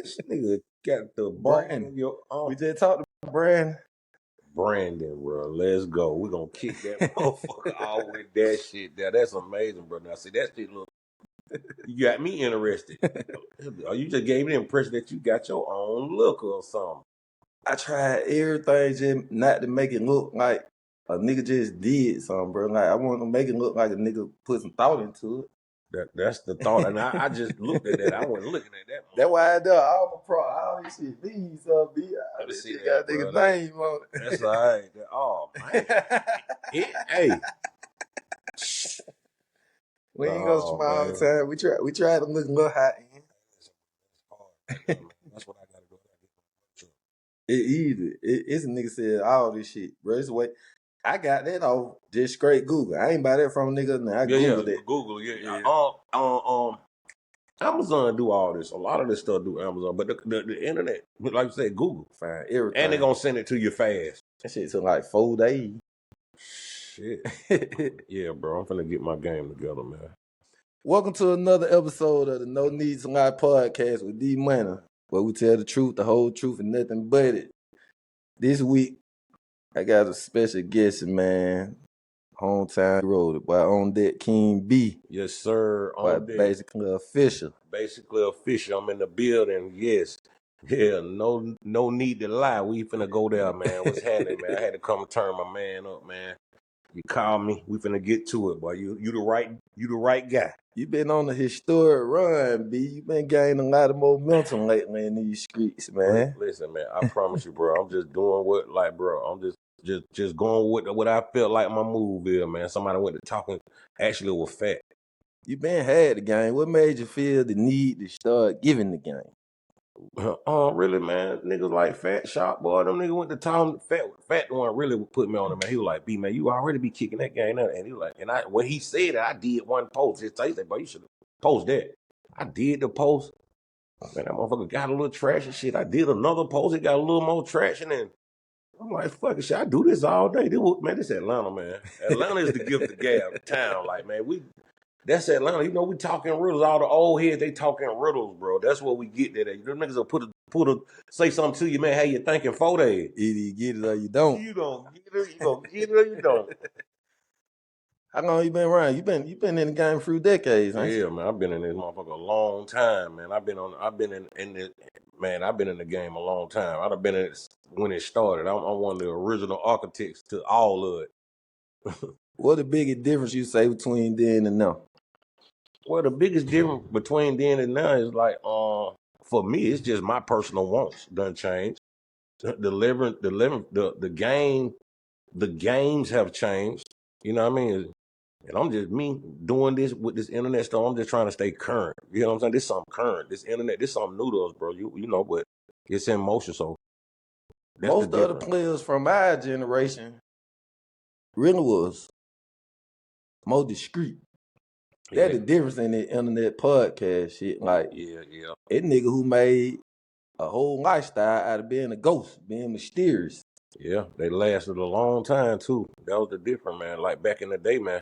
This nigga got the Brandon. Your We just talked to Brandon. Brandon, bro. Let's go. We're gonna kick that motherfucker off with that shit there. That's amazing, bro. Now see that shit look. You got me interested. Or you just gave me the impression that you got your own look or something. I tried everything just not to make it look like a nigga just did something, bro. Like I want to make it look like a nigga put some thought into it. That's the thought, and I just looked at that. I wasn't looking at that. That's why I do all this shit. These B. Let me This see shit that, got nigga bro. name on it. That's all right. Oh man, hey. We ain't go smile all the time. We try to look a little hot. That's what I gotta do. It easy. It's a nigga said all this shit, bro. It's the way I got that off just straight Google. I ain't buy that from a nigga. Now I Googled it. Google, Amazon do all this. A lot of this stuff do Amazon, but the internet, like you said, Google find everything, and they gonna send it to you fast. That shit took like 4 days. Shit. Yeah, bro. I'm finna get my game together, man. Welcome to another episode of the No Need to Lie podcast with D Money, where we tell the truth, the whole truth, and nothing but it. This week, I got a special guest, man. Hometown road by Ondeck King B. Yes, sir. Basically official. Basically official. I'm in the building. Yes. Yeah, no need to lie. We finna go there, man. What's happening, man? I had to come turn my man up, man. You call me, we finna get to it, boy. You the right guy. You been on a historic run, B. You been gaining a lot of momentum lately in these streets, man. Listen, man, I promise you, bro. I'm just doing I'm just going with what I felt like my move is, man. Somebody went to talking, actually was fat. You been had the game. What made you feel the need to start giving the game? Really, man. Niggas like Fat Shop, boy. Them niggas went to town. Fat one really put me on him, man. He was like, B, man, you already be kicking that game up. And he was like, and when he said it, I did one post. He said, boy, you should post that. I did the post. Man, that motherfucker got a little traction shit. I did another post. It got a little more traction. And I'm like, fuck it, shit. I do this all day. This Atlanta, man. Atlanta is the gift of gab town. Like, man, that's Atlanta. You know, we talking riddles. All the old heads, they talking riddles, bro. That's what we get there. Them niggas will say something to you, man. How you thinking 4 days? Either you get it or you don't. You gonna get it or you don't. How long you been around? You been in the game for decades, huh? Yeah, man. I've been in this motherfucker a long time, man. I've been in the game a long time. I've been in it when it started. I'm one of the original architects to all of it. What the biggest difference you say between then and now? Well, the biggest difference between then and now is like, for me, it's just my personal wants done changed. The games have changed. You know what I mean? And I'm just me doing this with this internet stuff. I'm just trying to stay current. You know what I'm saying? This something current. This internet, this something new to us, bro. You know, but it's in motion. So most of the players from our generation really was more discreet. That's the difference in the internet podcast shit. Like, that nigga who made a whole lifestyle out of being a ghost, being mysterious. Yeah, they lasted a long time too. That was the difference, man. Like back in the day, man.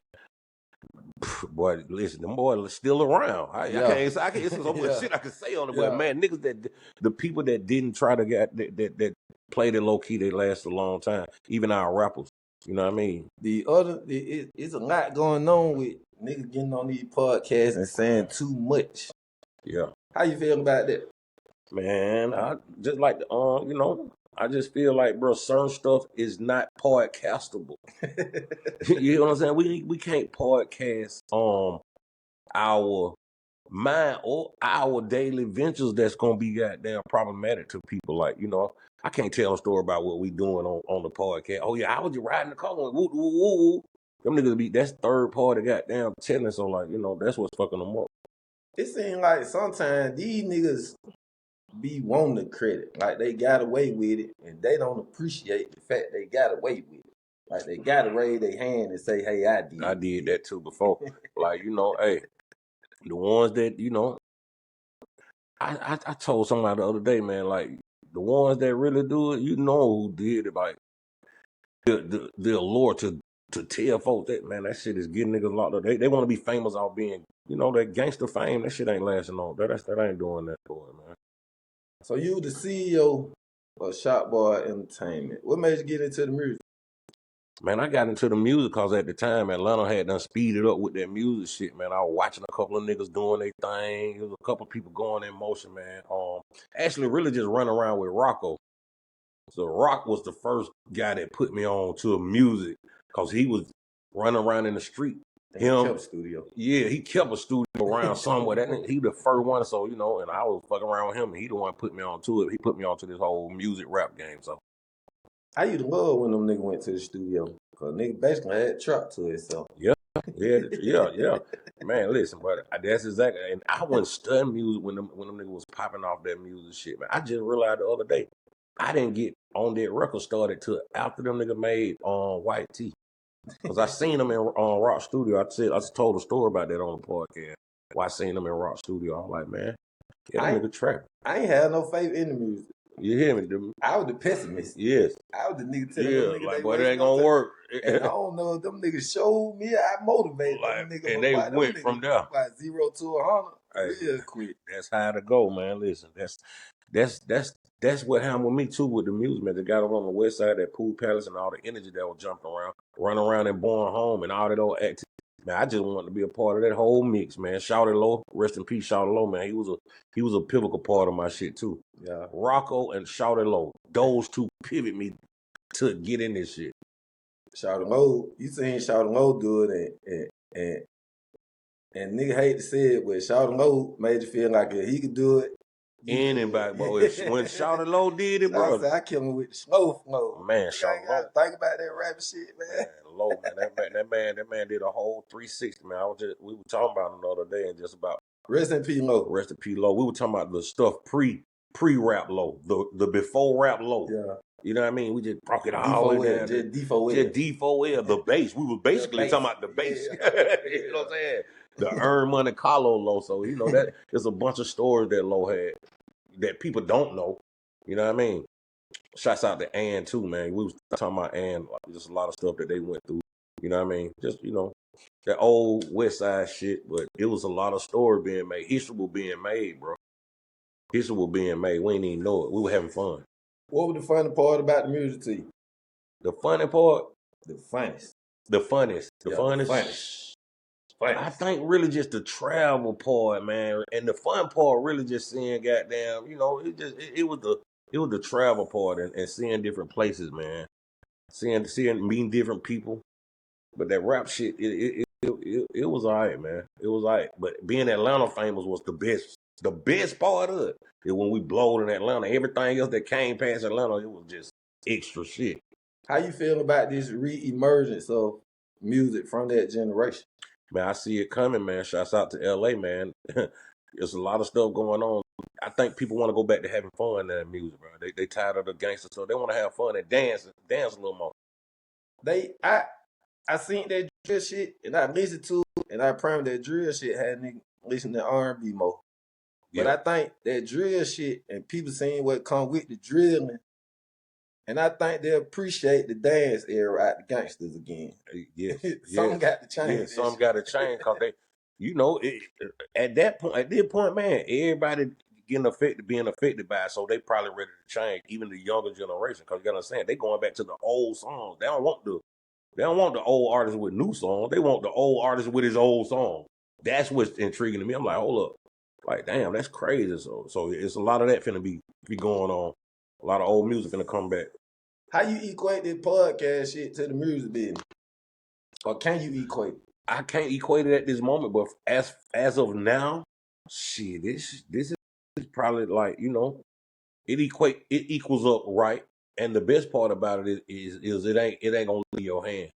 Boy, listen, them boys are still around. I can't. It's so much shit I can say on it, but man, niggas the people that didn't try to get that played it low key, they last a long time. Even our rappers, you know what I mean. It's a lot going on with niggas getting on these podcasts and saying too much. Yeah. How you feel about that? Man, I just like you know, I just feel like, bro, certain stuff is not podcastable. You know what I'm saying? We can't podcast our mind or our daily ventures that's gonna be goddamn problematic to people. Like, you know, I can't tell a story about what we doing on the podcast. Oh yeah, I was just riding the car going woo woo woo woo. Them niggas that's third party goddamn telling. So like, you know, that's what's fucking them up. It seems like sometimes these niggas be wanting the credit. Like they got away with it and they don't appreciate the fact they got away with it. Like they gotta raise their hand and say, hey, I did that too before. Like, you know, hey, the ones that, you know, I told somebody the other day, man, like the ones that really do it, you know who did it. Like the allure to tell folks that, man, that shit is getting niggas locked up. They want to be famous off being, you know, that gangster fame. That shit ain't lasting long. That ain't doing that for it, man. So you the CEO of Shop Boy Entertainment. What made you get into the music? Man, I got into the music because at the time Atlanta had done speeded up with that music shit, man. I was watching a couple of niggas doing their thing. There was a couple of people going in motion, man. Actually really just running around with Rocco. So Rock was the first guy that put me on to music because he was running around in the street. He kept a studio. Yeah, he kept a studio around somewhere. He the first one, so and I was fucking around with him, and he the one put me on to it. He put me on to this whole music rap game. So I used to love when them niggas went to the studio. Cause nigga basically had trap to itself. Yeah. Man, listen, but that's exactly. And I wasn't studying music when them niggas was popping off that music shit, man. I just realized the other day, I didn't get Ondeck Records started till after them niggas made White Tee. Cause I seen them in Rock Studio. I told a story about that on the podcast. Why I seen them in Rock Studio. I'm like, man, yeah, that nigga trap. I ain't had no faith in the music. You hear me? I was the pessimist. Yes. I was the nigga telling them niggas like, boy, it ain't gonna work. And I don't know if them niggas showed me, I motivated them niggas. And they went from there. By 0 to 100 real quick. That's how to go, man. Listen, that's what happened with me too with the music, man. The guy on the west side, that Pool Palace, and all the energy that was jumping around, running around and Born Home and all that old activity. Man, I just wanted to be a part of that whole mix, man. Shawty Low, rest in peace, Shawty Low, man. He was a pivotal part of my shit too. Yeah. Rocco and Shawty Low, those two pivot me to get in this shit. Shawty Low, you seen Shawty Low do it, and nigga hate to say it, but Shawty Low made you feel like if he could do it. Anybody, boy. When Shawty Low did it, bro. I killed him with the slow flow. Man, Shawty Low. Think about that rapping shit, man. Low, man. That man did a whole 360, man. We were talking about him the other day and just about Rest in peace, Low. Rest in peace, Low. We were talking about the stuff pre-rap Low, the before rap Low. Yeah. You know what I mean? We just broke it all the way down. Just D4L, the bass. We were basically talking about the bass. Yeah. You know what I'm saying? The Earn Money Carlo Low. So, that there's a bunch of stories that Low had that people don't know. You know what I mean? Shouts out to Ann too, man. We was talking about Ann, just a lot of stuff that they went through. You know what I mean? Just, that old West Side shit, but it was a lot of story being made. History was being made, bro. History was being made. We didn't even know it. We were having fun. What was the funny part about the music to you? The funny part? The funniest. The funniest. I think really just the travel part, man. And the fun part really just seeing goddamn, it was the travel part and seeing different places, man. Meeting different people. But that rap shit, it was all right, man. It was all right. But being Atlanta famous was the best. The best part of it is when we blowed in Atlanta. Everything else that came past Atlanta, it was just extra shit. How you feel about this re-emergence of music from that generation? Man, I see it coming, man. Shouts out to LA, man. There's a lot of stuff going on. I think people want to go back to having fun in that music, bro. They tired of the gangster stuff. They want to have fun and dance a little more. I seen that drill shit and I listened to it, and I promise that drill shit had niggas listen to R&B more. But I think that drill shit and people seeing what come with the drilling, and I think they appreciate the dance era out the gangsters again. Yeah, something got to change. Yeah, something got to change because they, at this point, man, everybody being affected by it, so they probably ready to change. Even the younger generation, because you gotta understand, they going back to the old songs. They don't want the old artists with new songs. They want the old artist with his old song. That's what's intriguing to me. I'm like, hold up. Like, damn, that's crazy. So it's a lot of that finna be going on. A lot of old music finna come back. How you equate this podcast shit to the music business? Or can you equate it? I can't equate it at this moment, but as of now, shit, this is probably like, it equals up right. And the best part about it is it ain't gonna leave your hand.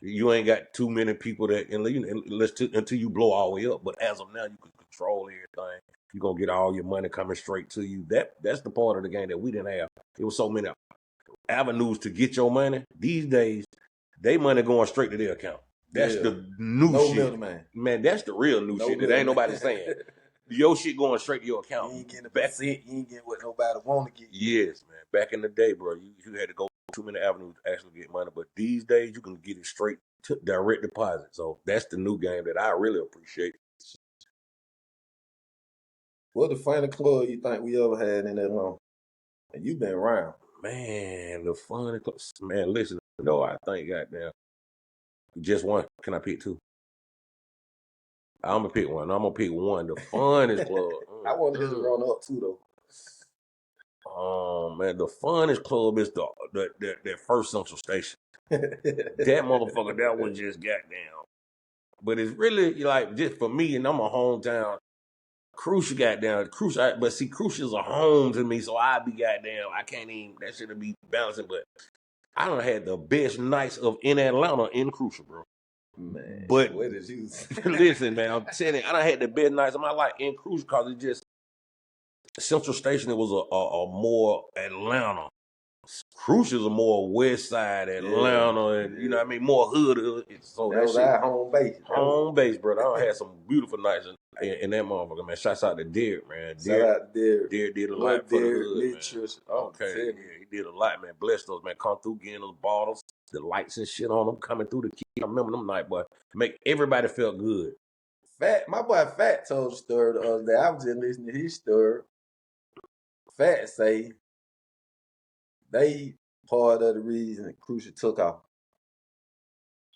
You ain't got too many people that until you blow all the way up. But as of now, you can control everything. You're gonna get all your money coming straight to you. That's the part of the game that we didn't have. It was so many avenues to get your money. These days, they money going straight to their account. That's the new shit. Middleman. Man, that's the real new shit that ain't nobody saying. Your shit going straight to your account. You ain't getting you ain't getting what nobody want to get. Yes, man. Back in the day, bro, you had to go too many avenues to actually get money. But these days, you can get it straight to direct deposit. So that's the new game that I really appreciate. What the funny club you think we ever had in that long? And you been around. Man, the funny club. Man, listen. No, I think goddamn. Just one. Can I pick two? I'm gonna pick one. I'm gonna pick one. The funnest club. I want to get the run up too though. Man, the funnest club is that first Central Station. That motherfucker, that was just goddamn. But it's really like just for me, and I'm a hometown. Crucial goddamn, Crucial, but see, Crucial's a home to me, so I be goddamn. I can't even. That shouldn't be balancing, but I done had the best nights in Atlanta in Crucial, bro. Man, but what did you listen, man? I'm telling you, I done had the best nights of my life in Crucial because it just Central Station. It was a more Atlanta. Crucial's a more West Side Atlanta, and you know what I mean, more hood. So that was our home base. Home base, brother. I had some beautiful nights in that motherfucker, man. Shouts out to Derek, man. Shout out to Derek. Derek did a lot for the hood, man. Okay, yeah, he did a lot, man. Bless those, man. Come through getting those bottles, the lights and shit on them, coming through the key. I remember them night, boy. Make everybody feel good. My boy Fat told the story the other day. I was just listening to his story. Fat say they part of the reason Crucial took off.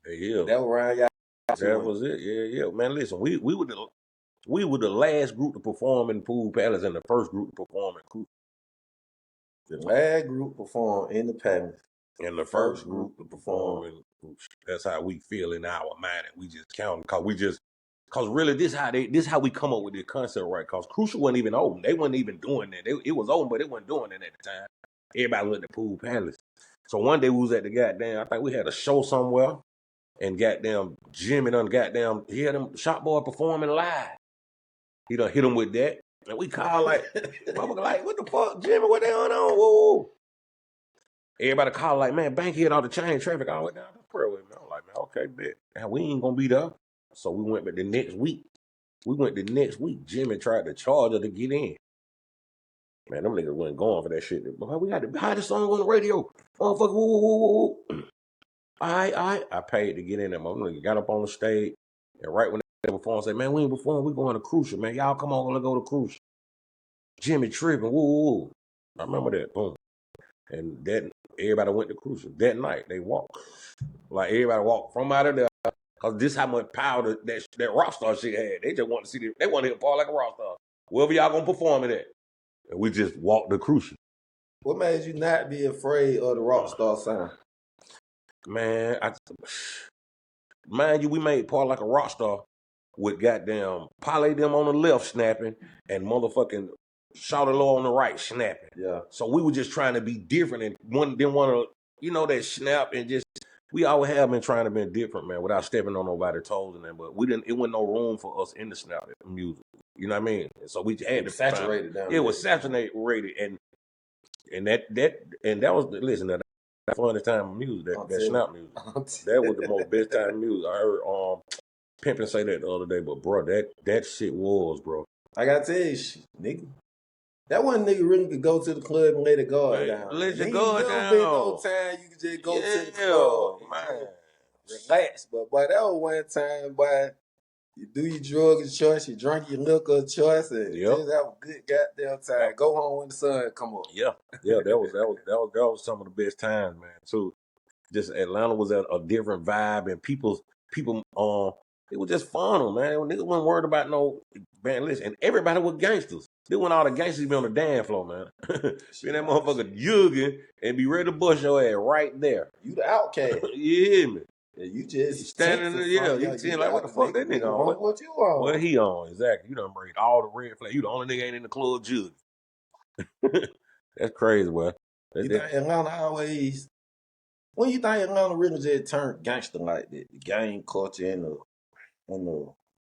Yeah, that was around y'all. That was it. Yeah. Man, listen, we were the last group to perform in Pool Palace and the first group to perform in Crucial. The last group performed in the Palace. And the first group to perform in Crucial. That's how we feel in our mind, and we just count cause really this how we come up with this concept, right? Cause Crucial wasn't even open. They wasn't even doing that. It was open, but it wasn't doing it at the time. Everybody was at the Pool Palace. So one day we was at the goddamn, I think we had a show somewhere, and goddamn Jimmy done goddamn, he had them Shop Boy performing live. He done hit him with that. And we call like, motherfucker, like, what the fuck, Jimmy, what the hell on? Whoa. Everybody call like, man, Bankhead all the chain traffic all the way down the prayer with me. I'm like, man, okay, bet. And we ain't gonna be there. So we went, but the next week, Jimmy tried to charge her to get in. Man, them niggas wasn't going for that shit. But we got the hottest song on the radio. Motherfucker, woo. All right. I paid to get in there. Motherfucker got up on the stage, and right when they performed, said, man, we ain't performing. We going to Crucial, man. Y'all come on, let's go to Crucial. Jimmy tripping, woo. I remember that, boom. And that everybody went to Crucial. That night, they walked. Like, everybody walked from out of there. Because this how much power that Rockstar shit had. They just want to see they want to hear Paul like a Rockstar. Wherever y'all going to perform it at. And we just walked the Crucial. What made you not be afraid of the Rockstar sound? Man, mind you, we made Paul like a Rockstar with goddamn Parlay them on the left snapping and motherfucking Shawty Low on the right snapping. Yeah. So we were just trying to be different and didn't want to, that snap and just, we always have been trying to be different, man, without stepping on nobody's toes and that, but it wasn't no room for us in the snap music. You know what I mean? And so we had to saturate it down. It was saturated and that was, listen, that funnest time of music, that snap music. That was the most best time of music. I heard Pimpin' say that the other day, but bro, that shit was, bro. I gotta tell you, nigga. That one nigga really could go to the club and lay the guard down. Let your guard down. Been no time you could just go to the club, man. Relax, but boy, that was one time, boy. You do your drug of choice, you drink your liquor of choice, and just have a good goddamn time. Go home when the sun come up. Yeah, that was some of the best times, man. Too, just Atlanta was at a different vibe, and people, it was just fun, man. Niggas wasn't worried about no band list, and everybody was gangsters. They want all the gangsters be on the dance floor, man. Be that motherfucker jugging and be ready to bust your ass right there. You the outcast. Yeah, man. Yeah, you just standing there, you seeing like, what the fuck that nigga on? What you on? What he on? Exactly. You done break all the red flags. You the only nigga ain't in the club jugging. That's crazy, boy. You think Atlanta always? When you think Atlanta really just turned gangster like that, the gang culture and the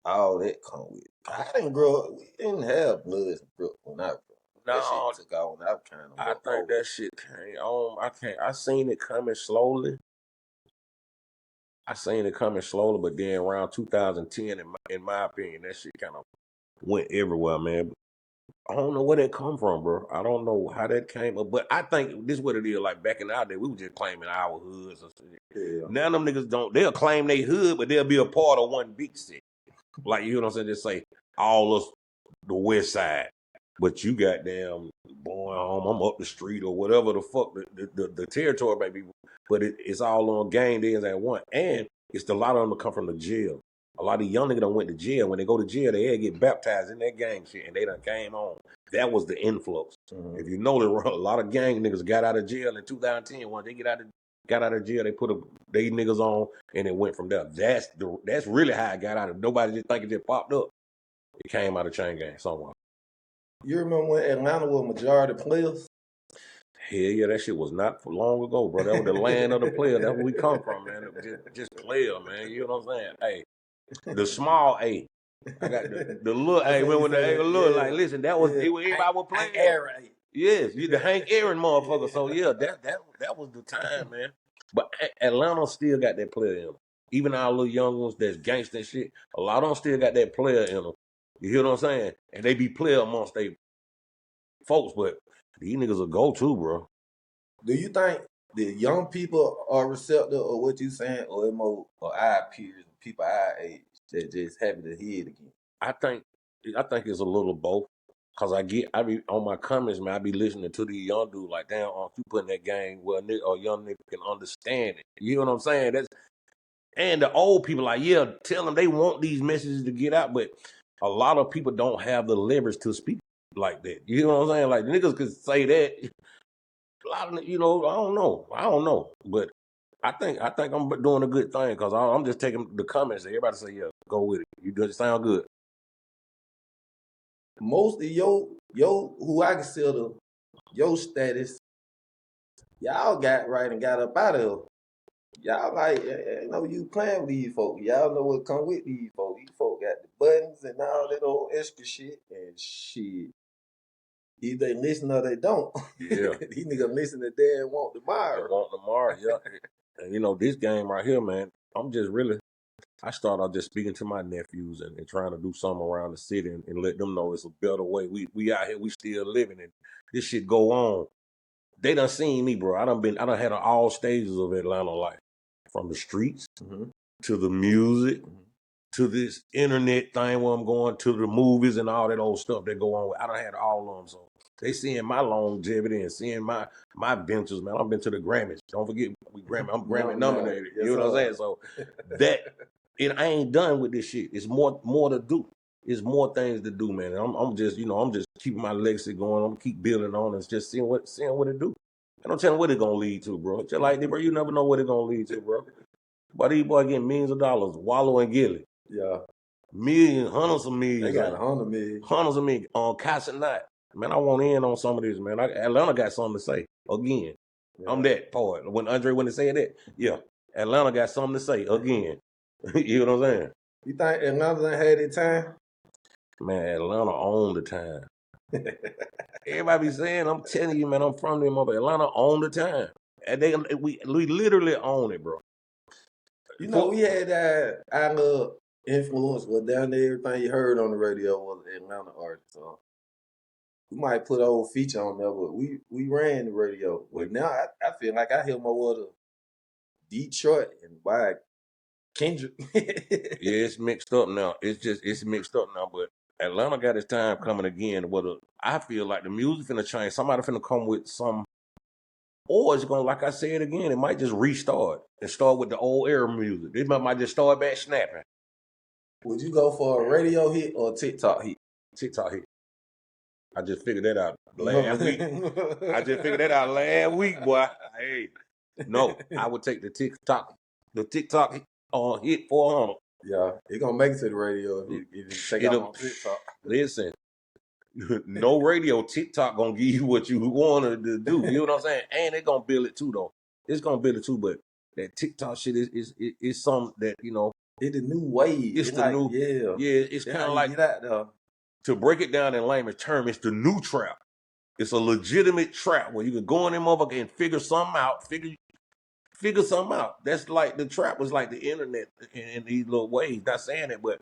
all that come with it. I didn't grow up. We didn't have Bloods and Brooklyn when I grew up. No, that shit took off when I was kind of. I think that shit came on. I seen it coming slowly. But then around 2010, in my opinion, that shit kind of went everywhere, man. I don't know where that come from, bro. I don't know how that came up, but I think this is what it is. Like back in our day, we were just claiming our hoods and shit. Yeah. Now them niggas don't. They'll claim they hood, but they'll be a part of one big city. Like, you know what I'm saying? Just say all us the West Side. But you goddamn going home, I'm up the street or whatever the fuck the territory may be. But it's all on game days at one. And it's a lot of them that come from the jail. A lot of young niggas done went to jail. When they go to jail, they get baptized in that gang shit and they done came home. That was the influx. Mm-hmm. If you know, a lot of gang niggas got out of jail in 2010. Once they got out of jail, they put they niggas on and it went from there. That's really how it got out of. Nobody just think it just popped up. It came out of chain gang somewhere. You remember when Atlanta was majority players? Hell yeah, that shit was not for long ago, bro. That was the land of the player. That's where we come from, man. Just player, man. You know what I'm saying? Hey, the small A. I got the little A. When the A look like, listen, that was everybody was playing. Yes, you the Hank Aaron motherfucker. So yeah, that was the time, man. But Atlanta still got that player in them. Even our little young ones that's gangsta and shit, a lot of them still got that player in them. You hear what I'm saying? And they be player amongst they folks, but these niggas will go too, bro. Do you think the young people are receptive of what you saying, or more or our peers, people our age that just happy to hear it again? I think it's a little both. Cause I be on my comments, man. I be listening to the young dude like, damn, you putting that game where a young nigga can understand it. You know what I'm saying? And the old people like, yeah, tell them they want these messages to get out, but a lot of people don't have the leverage to speak like that. You know what I'm saying? Like niggas could say that. A lot of, I don't know, but I think I'm doing a good thing because I'm just taking the comments. Everybody say, yeah, go with it. You just sound good. Most of your who I consider your status, y'all got right and got up out of. Y'all like, you playing with these folks. Y'all know what come with these folks. These folks got the buttons and all that old extra shit and shit. Either they listen or they don't. Yeah. These niggas listen to that and want tomorrow. They want tomorrow, yeah. And this game right here, man, I started out just speaking to my nephews and trying to do something around the city and let them know it's a better way. We out here, we still living and this shit go on. They done seen me, bro. I done had all stages of Atlanta life. From the streets to the music to this internet thing where I'm going to the movies and all that old stuff that go on with. I done had all of them. So they seeing my longevity and seeing my ventures, man. I've been to the Grammys. Don't forget I'm Grammy nominated. Yes, you know what I'm saying? So I ain't done with this shit. It's more to do. It's more things to do, man. I'm just keeping my legacy going. I'm keep building on and just seeing what it do. I don't tell what it gonna lead to, bro. Just like this, bro, you never know what it gonna lead to, bro. But these boys getting millions of dollars, Wallow and Gilly. Yeah. Hundreds of millions. They got 100 million. Hundreds of millions on Casanat. Man, I want in on some of this, man. Atlanta got something to say. Again. Yeah. I'm that part. When Andre went to say that, yeah. Atlanta got something to say again. You know what I'm saying? You think Atlanta had their time? Man, Atlanta owned the time. Everybody be saying, I'm telling you, man, I'm from them up. Atlanta owned the time. And we literally own it, bro. We had our influence was down there. Everything you heard on the radio was Atlanta artists. So we might put an old feature on there, but we ran the radio. But now I feel like I hear more of the Detroit and by Kendrick. Yeah, it's mixed up now. It's mixed up now, but Atlanta got its time coming again. I feel like the music finna change. Somebody finna come with some, or it's gonna, like I said again, it might just restart and start with the old era music. It might just start back snapping. Would you go for a radio hit or a TikTok hit? TikTok hit. I just figured that out last week. Boy. Hey, no, I would take the TikTok hit 400. Yeah, it's gonna make it to the radio if you take it on TikTok. Listen, no radio, TikTok gonna give you what you wanted to do. You know what I'm saying? And it's gonna build it too, though. It's gonna build it too, but that TikTok shit is something that, it's the new wave. It's the new, it's kind of like that. To break it down in layman's term, it's the new trap. It's a legitimate trap where you can go in there, motherfucker, and figure something out. Figure something out. That's like the trap was like the internet in these little ways. Not saying it, but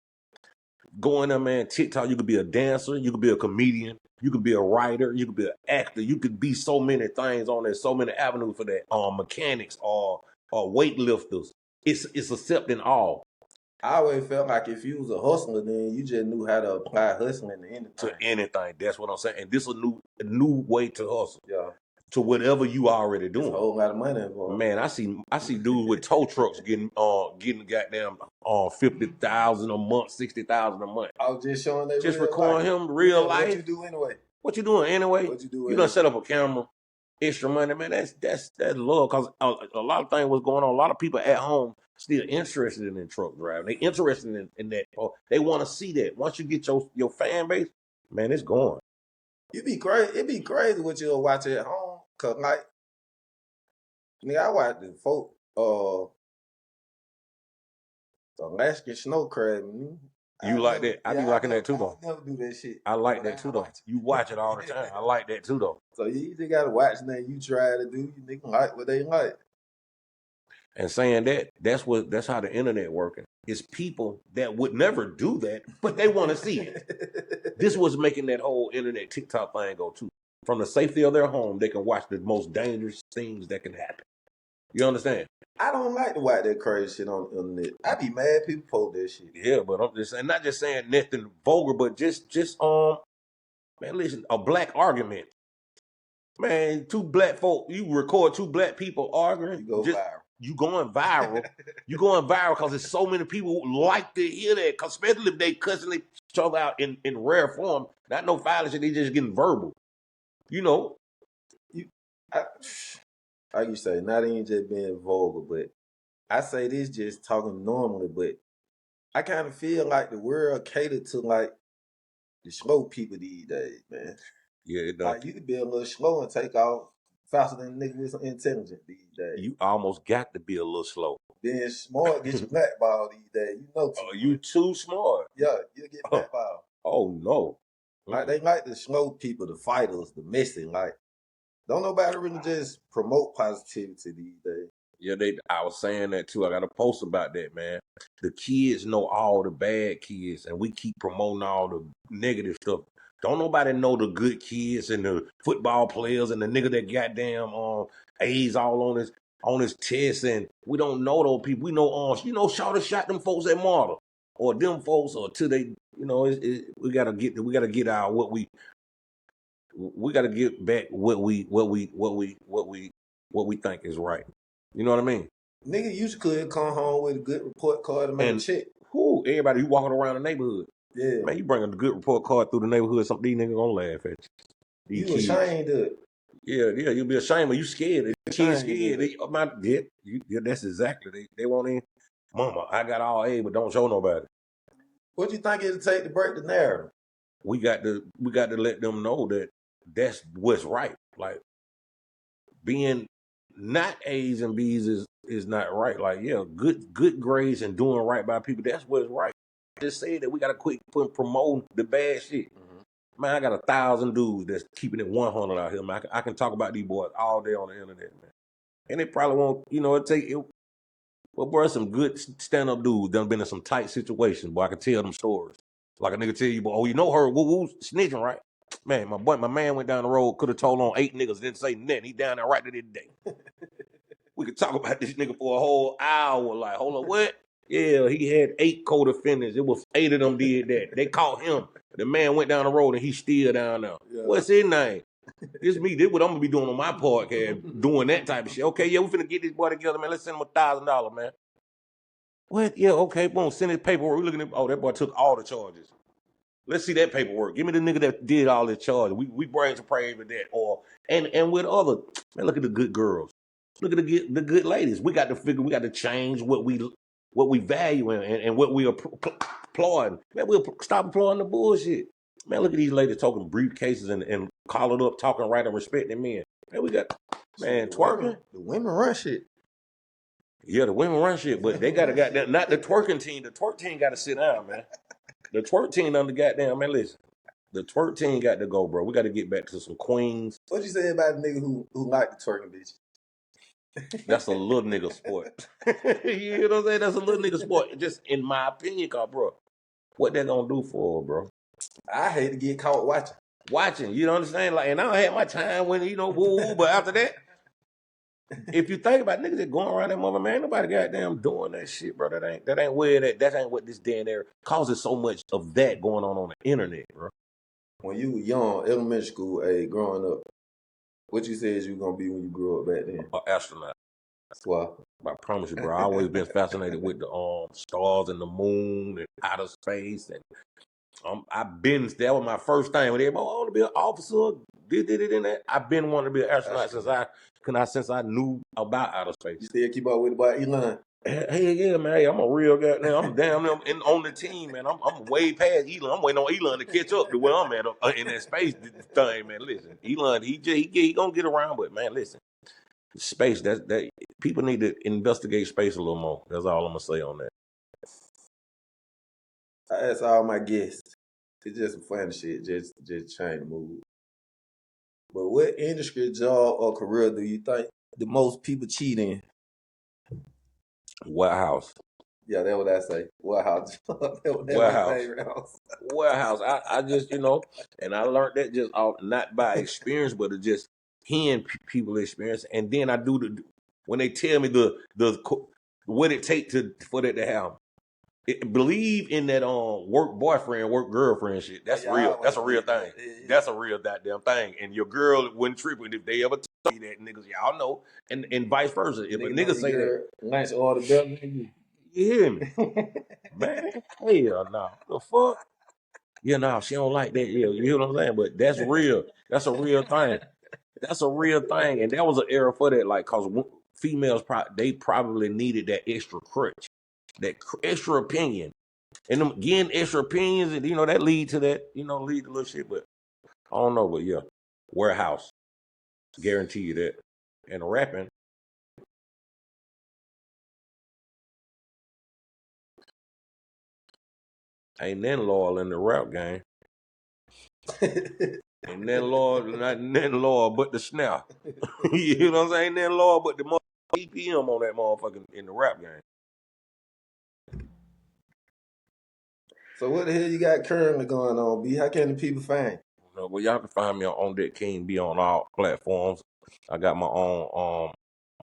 going there, man, TikTok, you could be a dancer, you could be a comedian, you could be a writer, you could be an actor, you could be so many things on there, so many avenues for that. Mechanics or weightlifters. It's accepting all. I always felt like if you was a hustler, then you just knew how to apply hustling to anything. To anything. That's what I'm saying. And this is a new way to hustle. Yeah. To whatever you already doing. There's a whole lot of money involved. Man, I see dudes with tow trucks getting goddamn 50,000 a month, 60,000 a month. I was just showing that. Just recording him real life. What you do anyway? What you doing anyway? What you do? You done set up a camera, extra money, man. That's love. Cause a lot of things was going on. A lot of people at home still interested in truck driving. They interested in that. They want to see that. Once you get your fan base, man, it's going. It'd be crazy what you'll watch at home. Cause like, nigga, I watch the folk, the Alaskan snow crab. You like that? I be liking that too, though. I never do that shit. I like that too, though. You watch it all the time. I like that too, though. So you just gotta watch that you try to do. You nigga like what they like. And saying that's how the internet working. It's people that would never do that, but they want to see it. This was making that whole internet TikTok thing go too. From the safety of their home, they can watch the most dangerous things that can happen. You understand? I don't like to watch that crazy shit on the net. I be mad people post that shit. Yeah, but I'm just saying, not just saying nothing vulgar, but just man, listen, a black argument. Man, two black folk, you record two black people arguing. You go viral. You going viral. You going viral because there's so many people who like to hear that. Cause especially if they cussing each other out in rare form. Not no violence, they just getting verbal. You know. Like you say, not even just being vulgar, but I say this just talking normally, but I kind of feel like the world catered to like the slow people these days, man. Yeah, it does. Like you could be a little slow and take off faster than niggas with some intelligence these days. You almost got to be a little slow. Being smart gets you blackballed these days. You know too. You too smart. Yeah, you get blackballed. Oh no. Like they like the slow people, the fighters, the messy. Like don't nobody really just promote positivity these days. Yeah, I was saying that too. I got a post about that, man. The kids know all the bad kids, and we keep promoting all the negative stuff. Don't nobody know the good kids and the football players and the nigga that goddamn A's all on his chest, and we don't know those people. We know Shawty shot them folks at Marta, or them folks, or till they, we gotta get our we gotta get back what we think is right. You know what I mean? Nigga, you could come home with a good report card and make a check. Everybody you walking around the neighborhood. Yeah. Man, you bring a good report card through the neighborhood, some these niggas gonna laugh at you. You ashamed of it. Yeah, you'll be ashamed, but you scared. The kids scared. That's exactly. They won't even, mama, I got all A, but don't show nobody. What you think it'll take to break the narrative? We got to let them know that that's what's right. Like, being not A's and B's is not right. Like, yeah, good grades and doing right by people, that's what's right. Just say that we gotta quit promoting the bad shit. Mm-hmm. Man, I got 1,000 dudes that's keeping it 100 out here, man. I can talk about these boys all day on the internet, man. And they probably won't, well, bro, some good stand-up dudes done been in some tight situations, boy. I can tell them stories. Like a nigga tell you, boy, oh, you know her, woo snitching, right? Man, my man went down the road, could have told on 8 niggas, didn't say nothing. He down there right to this day. We could talk about this nigga for a whole hour. Like, hold on, what? Yeah, he had 8 co-defendants. It was 8 of them did that. They caught him. The man went down the road and he's still down there. Yeah. What's his name? This what I'm gonna be doing on my podcast, doing that type of shit. Okay, yeah, we finna get this boy together, man. Let's send him $1,000, man. What? Yeah, okay, boom, send his paperwork. We looking at, oh, that boy took all the charges. Let's see that paperwork. Give me the nigga that did all the charges. We bring some praise with that. And with other, man, look at the good girls. Look at the good ladies. We got to figure. We got to change what we value and what we applaud. Man, we'll stop applauding the bullshit. Man, look at these ladies talking briefcases and collared up, talking right and respecting men. Man, we got twerking. The women run shit. Yeah, the women run shit, but they gotta got that. Not the twerking team. The twerk team got to sit down, man. The twerk team on the goddamn, man. Listen, the twerk team got to go, bro. We got to get back to some queens. What you say about the nigga who like the twerking bitch? That's a little nigga sport. You know what I'm saying? That's a little nigga sport. Just in my opinion, bro. What they gonna do for her, bro? I hate to get caught watching. Watching, you know what I'm saying? Like, and I had my time when, woo, but after that, If you think about niggas that going around that mother, man, ain't nobody goddamn doing that shit, bro. That ain't where that ain't what this day and there causes so much of that going on the internet, bro. When you were young, elementary school age, growing up, what you said you were gonna be when you grew up back then? An astronaut. Why? I promise you, bro. I always been fascinated with the stars and the moon and outer space, and that was my first thing. When everybody, I want to be an officer, did in that. I've been wanting to be an astronaut since I knew about outer space. You still keep up with about Elon? Hey, yeah, man. Hey, I'm a real guy now. I'm down there on the team, man. I'm way past Elon. I'm waiting on Elon to catch up to where I'm at in that space thing, man. Listen, Elon, he gonna get around, but man, listen, space. That people need to investigate space a little more. That's all I'm gonna say on that. I ask all my guests. It's just some funny shit, just trying to move. But what industry, job, or career do you think the most people cheat in? Warehouse. Yeah, that's what I say. Warehouse. Warehouse. Warehouse. I just, and I learned that just not by experience, but it just hearing people experience. And then I do when they tell me the what it take for that to happen. Believe in that work boyfriend, work girlfriend shit. That's real. That's a real thing. That's a real goddamn thing. And your girl wouldn't trip if they ever tell you that, niggas. Y'all know, and vice versa. If a nigga say that, nice order better than you. You hear me, man? Hell no. The fuck? Yeah, no, she don't like that. Yeah, you hear what I'm saying? But that's real. That's a real thing. That's a real thing. And that was an era for that, like, cause females they probably needed that extra crutch, that extra opinion. And them getting extra opinions, and that lead to that, lead to little shit. But I don't know, but yeah, warehouse, guarantee you that. And rapping, ain't nothing loyal in the rap game. Ain't nothing loyal, not nothing loyal but the snap. You know what I'm saying? Ain't nothing loyal but the BPM on that motherfucking in the rap game. So what the hell you got currently going on, B? How can the people find you? Well, y'all can find me on Ondeck King B on all platforms. I got my own.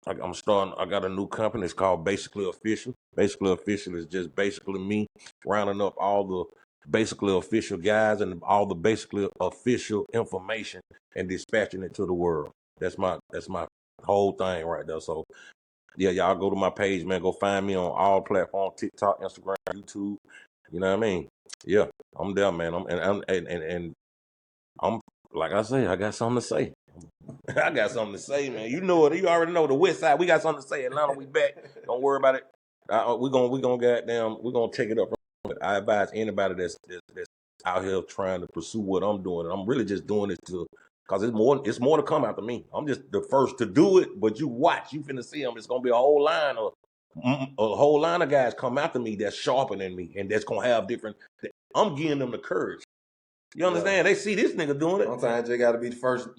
I got a new company. It's called Basically Official. Basically Official is just basically me rounding up all the basically official guys and all the basically official information and dispatching it to the world. That's my whole thing right there. So yeah, y'all go to my page, man. Go find me on all platforms: TikTok, Instagram, YouTube. You know what I mean? Yeah, I'm there, man. I'm like I say, I got something to say. I got something to say, man. You know it. You already know the West Side. We got something to say. Atlanta, we back. Don't worry about it. We're gonna take it up. I advise anybody that's out here trying to pursue what I'm doing. And I'm really just doing it because it's more to come after me. I'm just the first to do it, but you watch. You finna see them. It's gonna be a whole line of guys come after me that's sharper than me and that's gonna have different. I'm giving them the courage. You understand? Yeah. They see this nigga doing it. Sometimes you gotta be the first one.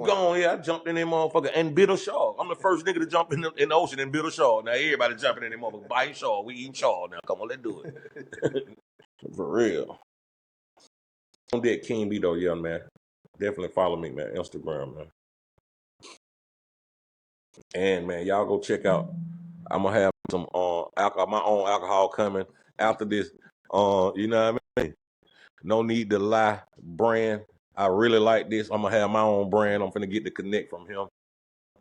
Go on, yeah. I jumped in that motherfucker and bit a shark. I'm the first nigga to jump in the ocean and bit a shark. Now everybody jumping in that motherfucker, biting shark. We eating shark now. Come on, let's do it. For real. Ondeck King B though, yeah, man. Definitely follow me, man. Instagram, man. And man, y'all go check out. I'm gonna have some alcohol, my own alcohol coming after this. You know what I mean? No Need to Lie brand. I really like this. I'm gonna have my own brand. I'm finna get the connect from him.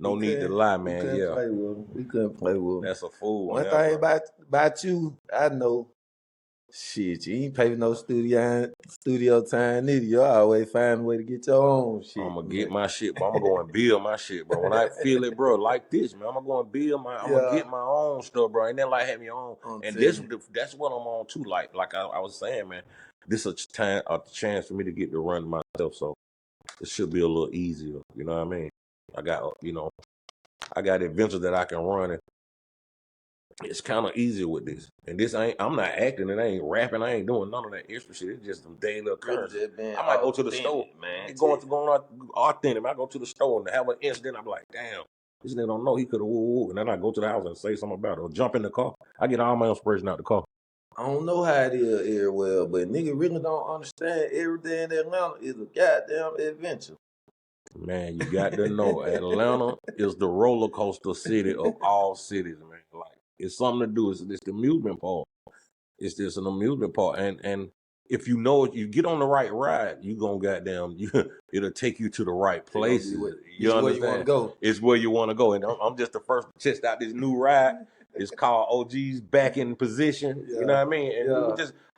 No Need to Lie, man. We couldn't play with him. That's a fool. One thing about you, I know. Shit, you ain't pay no studio time neither. You always find a way to get your own shit. I'm gonna get my shit, but I'm gonna go and build my shit, bro. When I feel it, bro, like this, man, I'm gonna go and build I'm gonna get my own stuff, bro. And then like have your own. And that's what I'm on too. Like I was saying, man, this is a chance for me to get to run myself. So it should be a little easier. You know what I mean? I got adventures that I can run, and it's kind of easier with this. And I'm not acting, and I ain't rapping, I ain't doing none of that extra shit. It's just some daily occurrence. I might go to the store, man. Going authentic. I go to the store and have an incident. I'm like, damn, this nigga don't know he could have woo. And then I go to the house and say something about it or jump in the car. I get all my inspiration out the car. I don't know how it is here well, but nigga really don't understand every day in Atlanta is a goddamn adventure. Man, you got to know Atlanta is the roller coaster city of all cities, man. Like it's something to do. It's the amusement park. It's just an amusement park, and if you know it, you get on the right ride, you gonna it'll take you to the right places. You understand? Where you want to go. It's where you want to go, and I'm just the first to test out this new ride. It's called OG's Back in Position. Yeah. You know what I mean? And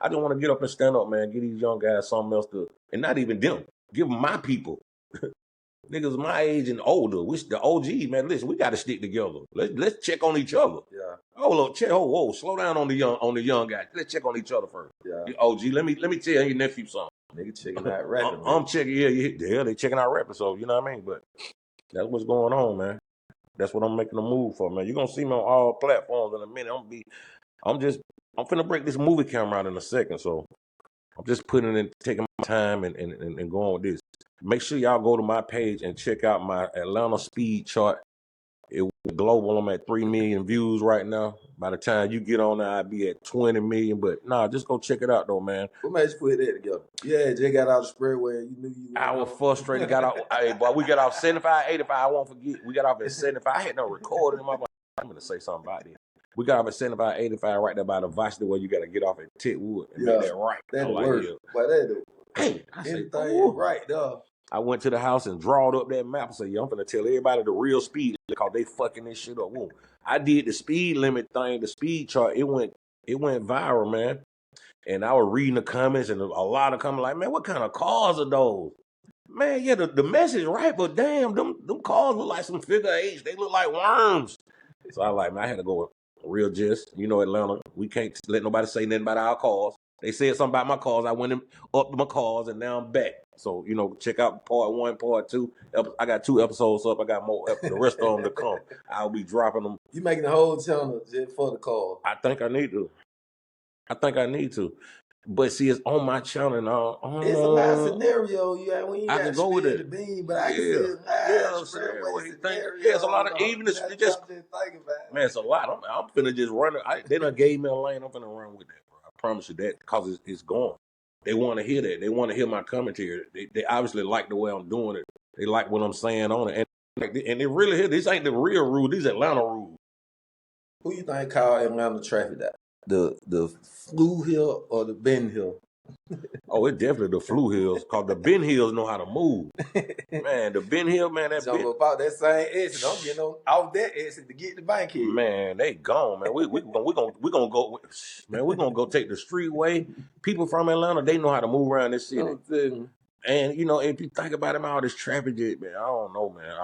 I just want to get up and stand up, man. Give these young guys something else to, and not even them. Give them my people. Niggas my age and older, which the OG, man, listen, we got to stick together. Let's check on each other. Yeah. Hold up, whoa, slow down on the young guys. Let's check on each other first. Yeah. OG, let me tell your nephew something. Nigga checking out rapping. I'm checking, yeah, they checking out rapping. So you know what I mean. But that's what's going on, man. That's what I'm making a move for, man. You're gonna see me on all platforms in a minute. I'm finna break this movie camera out in a second. So I'm just taking my time and going with this. Make sure y'all go to my page and check out my Atlanta speed chart. It went global. I'm at 3 million views right now. By the time you get on there, I'll be at 20 million. But nah, just go check it out though, man. What made you put that together? Yeah, Jay got out the spreadway and you knew you. I was frustrated. Got out. Boy, we got off 75, 85. I won't forget. We got off at 75. I had no recording in my. I'm gonna say something about this. We got off at 75, 85 right there by the varsity where you got to get off at Titwood and make that right. That's the worst. But hey, I said, right there. I went to the house and drawed up that map and said, I'm gonna tell everybody the real speed because they fucking this shit up. Whoa. I did the speed limit thing, the speed chart. It went viral, man. And I was reading the comments and a lot of comments like, man, what kind of cars are those? Man, yeah, the message right, but damn, them cars look like some figure eights. They look like worms. So I like, man, I had to go with real gist. You know, Atlanta, we can't let nobody say nothing about our cars. They said something about my cars. I went up to my cars, and now I'm back. So, you know, check out part 1, part 2. I got 2 episodes up. I got more, the rest of them to come. I'll be dropping them. You making the whole channel just for the car? I think I need to. But see, it's on my channel now. It's a nice scenario. When you I can go with it. The bean, but I can see it's nice. Yeah, it's a lot of even just man, it's a lot. I'm finna just run it. They done gave me a lane. I'm finna run with that, bro. I promise you that because it's going. They want to hear that. They want to hear my commentary. They obviously like the way I'm doing it. They like what I'm saying on it, and they really hear this ain't the real rule. These Atlanta rules. Who you think called Atlanta traffic that? The Flu Hill or the Ben Hill? Oh, it's definitely the Flu Hills, because the Ben Hills know how to move. Man, the Ben Hill, man, that jump about that same exit. I'm getting on off that exit to get the bank here. Man, they gone, man. We gonna go, man. We gonna go take the streetway. People from Atlanta, they know how to move around this city. And you know, if you think about it, all this traffic, man, I don't know, man.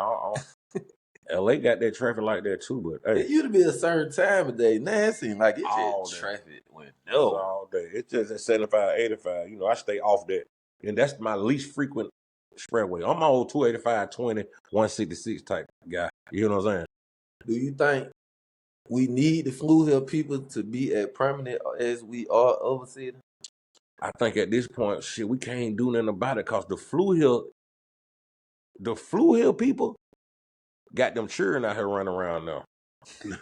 LA got that traffic like that too, but hey. It used to be a certain time of day. Now it seems like it's just traffic went all day. It's just at 75, 85. You know, I stay off that. And that's my least frequent expressway. I'm on 285, 20, 166 type guy. You know what I'm saying? Do you think we need the Flu Hill people to be as permanent as we are overseas? I think at this point, shit, we can't do nothing about it because the Flu Hill people got them children out here running around now.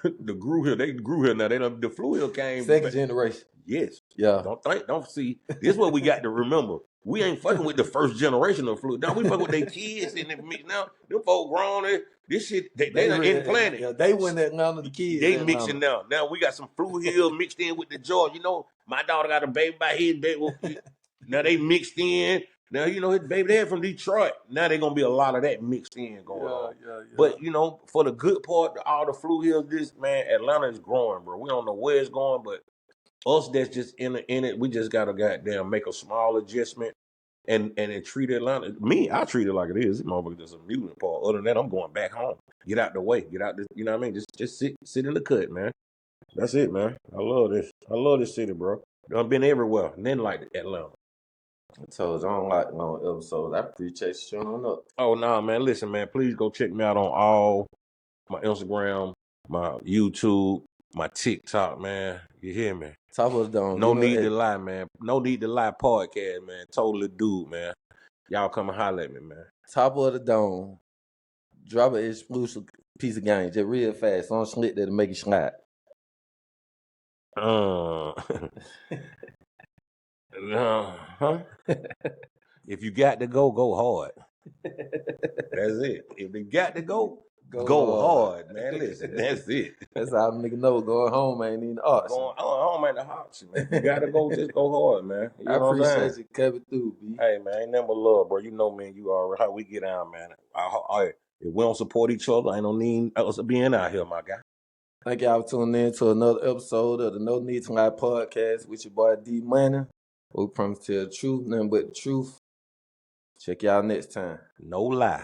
They grew here now. The Flu Hill came second generation. Yes. Yeah. Don't see. This is what we got to remember. We ain't fucking with the first generation of Flu. Now we fucking with their kids and now them folk grown. This shit they done implanted. Yeah, they went at none of the kids. They mixing now. Now we got some Flu Hill mixed in with the George. You know, my daughter got a baby by his baby. Now they mixed in. Now, you know, his baby, they're from Detroit. Now they're going to be a lot of that mixed in going on. Yeah. But, you know, for the good part, all the Flu Hills, Atlanta is growing, bro. We don't know where it's going, but us that's just in it, we just got to goddamn make a small adjustment and treat Atlanta. I treat it like it is. This motherfucker just a mutant part. Other than that, I'm going back home. Get out the way. Get out this, you know what I mean? Just sit in the cut, man. That's it, man. I love this. I love this city, bro. I've been everywhere. Then like Atlanta. I told you I don't like long episodes. I appreciate you showing up. Oh, nah, man. Listen, man. Please go check me out on all my Instagram, my YouTube, my TikTok, man. You hear me? Top of the dome. No need to lie, man. No need to lie podcast, man. Totally dude, man. Y'all come and holler at me, man. Top of the dome. Drop an exclusive piece of game. Just real fast. On slick that'll make it slide. Huh? If you got to go hard. That's it. If they got to go hard, man. Listen, that's it. That's how nigga know going home ain't even the option. Going home ain't the option, man. You gotta go, just go hard, man. You know what I'm saying? I appreciate you coming through, B. Hey, man, ain't nothing but love, bro. You know, man, you already how we get down, man. If we don't support each other, ain't no need us being out here, my guy. Thank y'all for tuning in to another episode of the No Need to Lie podcast with your boy D Money. We promise to tell the truth, nothing but the truth. Check y'all next time. No lie.